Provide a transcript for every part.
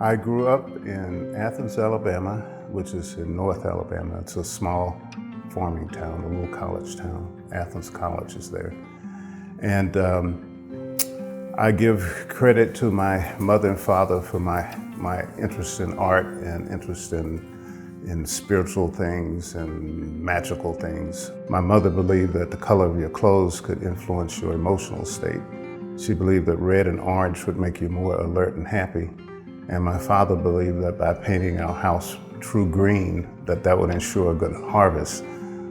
I grew up in Athens, Alabama, which is in North Alabama. It's a small farming town, a little college town. Athens College is there. And I give credit to my mother and father for my interest in art and interest in spiritual things and magical things. My mother believed that the color of your clothes could influence your emotional state. She believed that red and orange would make you more alert and happy. And my father believed that by painting our house true green, that would ensure a good harvest.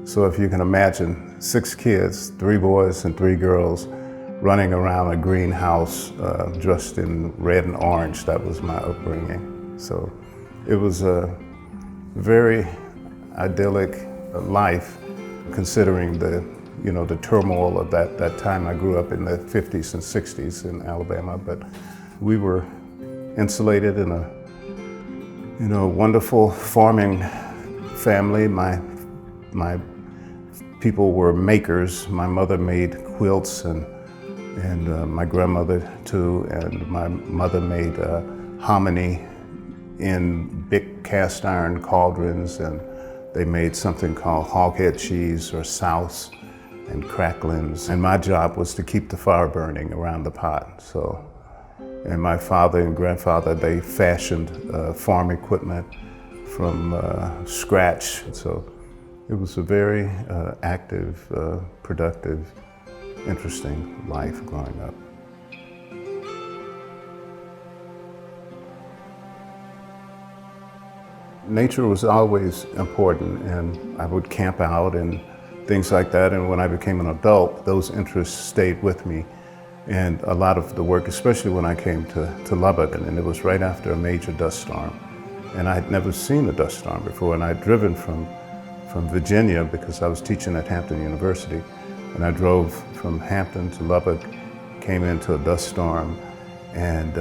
So if you can imagine 6 kids, 3 boys and 3 girls, running around a greenhouse dressed in red and orange, that was my upbringing. So it was a very idyllic life, considering the turmoil of that time. I grew up in the 50s and 60s in Alabama, but we were insulated in a wonderful farming family. My people were makers. My mother made quilts and my grandmother too, and my mother made hominy in big cast iron cauldrons, and they made something called hoghead cheese or souse and cracklings. And my job was to keep the fire burning around the pot. And my father and grandfather, they fashioned farm equipment from scratch. So it was a very active, productive, interesting life growing up. Nature was always important, and I would camp out and things like that. And when I became an adult, those interests stayed with me. And a lot of the work, especially when I came to Lubbock, and it was right after a major dust storm. And I had never seen a dust storm before, and I'd driven from Virginia because I was teaching at Hampton University. And I drove from Hampton to Lubbock, came into a dust storm, and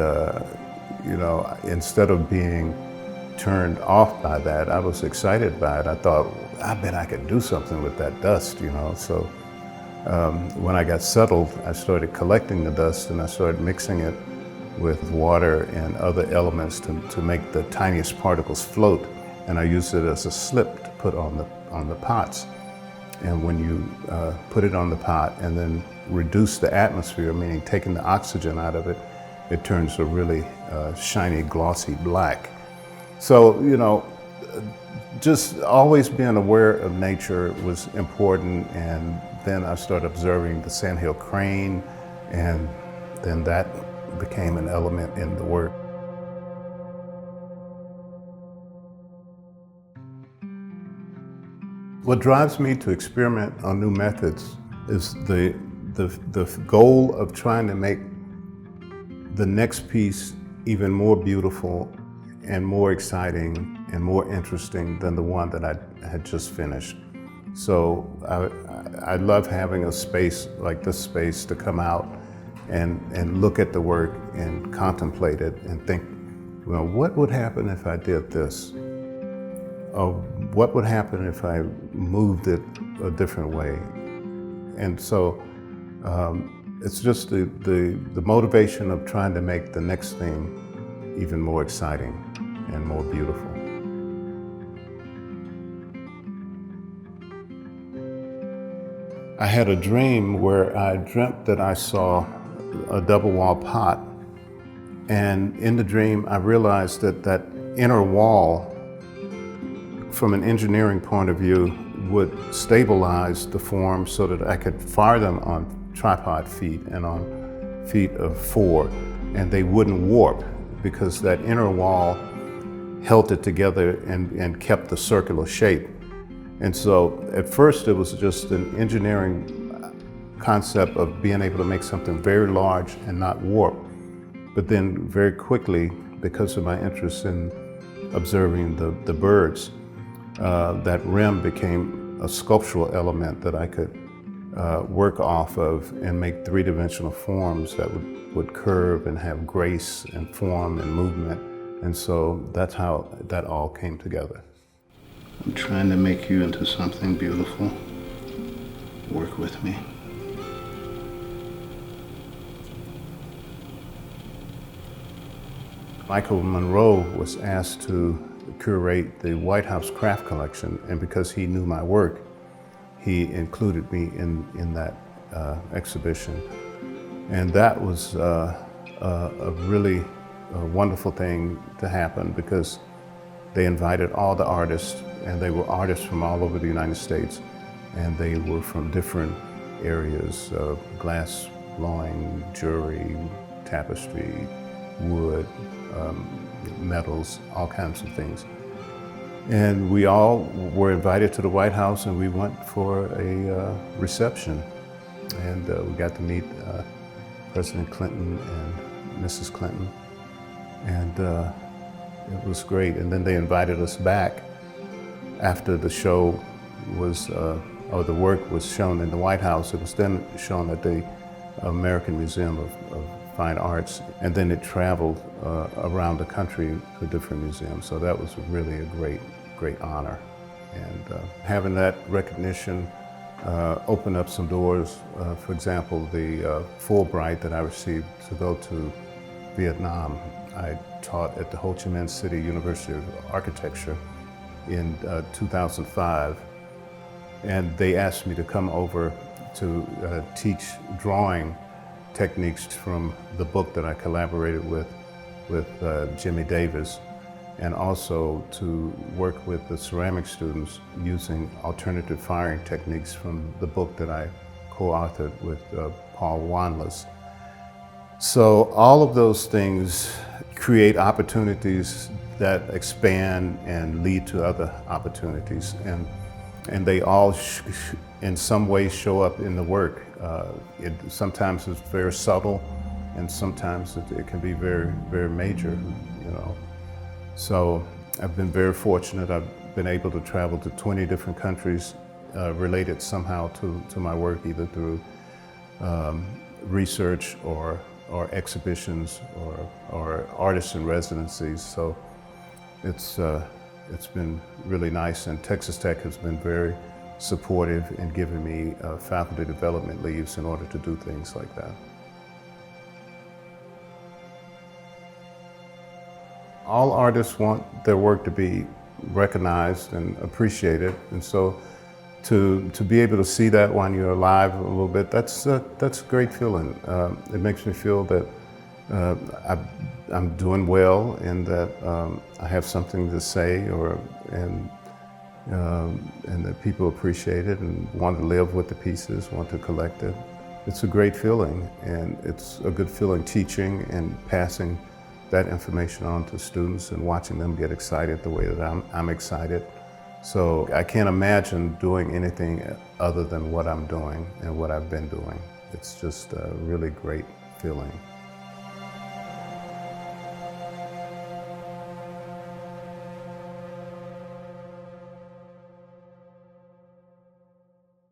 instead of being turned off by that, I was excited by it. I thought, I bet I could do something with that dust, So when I got settled, I started collecting the dust and I started mixing it with water and other elements to make the tiniest particles float. And I used it as a slip to put on the pots. And when you put it on the pot and then reduce the atmosphere, meaning taking the oxygen out of it, it turns a really shiny, glossy black. So, just always being aware of nature was important. And then I started observing the sandhill crane, and then that became an element in the work. What drives me to experiment on new methods is the goal of trying to make the next piece even more beautiful and more exciting and more interesting than the one that I had just finished. So I love having a space like this space to come out and look at the work and contemplate it and think, well, what would happen if I did this? Or what would happen if I moved it a different way? And so it's just the motivation of trying to make the next thing even more exciting and more beautiful. I had a dream where I dreamt that I saw a double wall pot. And in the dream, I realized that inner wall, from an engineering point of view, would stabilize the form so that I could fire them on tripod feet and on feet of 4, and they wouldn't warp because that inner wall held it together and kept the circular shape. And so at first it was just an engineering concept of being able to make something very large and not warp. But then very quickly, because of my interest in observing the birds, that rim became a sculptural element that I could work off of and make 3-dimensional forms that would curve and have grace and form and movement. And so that's how that all came together. I'm trying to make you into something beautiful. Work with me. Michael Monroe was asked to curate the White House craft collection, and because he knew my work, he included me in that exhibition. And that was a really wonderful thing to happen, because they invited all the artists, and they were artists from all over the United States, and they were from different areas, glass blowing, jewelry, tapestry, wood, metals, all kinds of things. And we all were invited to the White House, and we went for a reception. And we got to meet President Clinton and Mrs. Clinton. And it was great. And then they invited us back after the show was, or the work was shown in the White House. It was then shown at the American Museum of Fine Arts. And then it traveled around the country to different museums. So that was really a great honor. And having that recognition opened up some doors. For example, the Fulbright that I received to go to Vietnam. I taught at the Ho Chi Minh City University of Architecture in 2005. And they asked me to come over to teach drawing techniques from the book that I collaborated with Jimmy Davis, and also to work with the ceramic students using alternative firing techniques from the book that I co-authored with Paul Wanless. So all of those things create opportunities that expand and lead to other opportunities, and they all in some way show up in the work. Sometimes it's very subtle, and sometimes it can be very major, you know. So I've been very fortunate. I've been able to travel to 20 different countries related somehow to my work, either through research or exhibitions or artists in residencies. So it's been really nice, and Texas Tech has been very supportive in giving me faculty development leaves in order to do things like that. All artists want their work to be recognized and appreciated, and so to be able to see that when you're alive a little bit, that's a great feeling. It makes me feel that I'm doing well, and that I have something to say, and that people appreciate it and want to live with the pieces, want to collect it. It's a great feeling, and it's a good feeling teaching and passing that information on to students and watching them get excited the way that I'm excited. So I can't imagine doing anything other than what I'm doing and what I've been doing. It's just a really great feeling.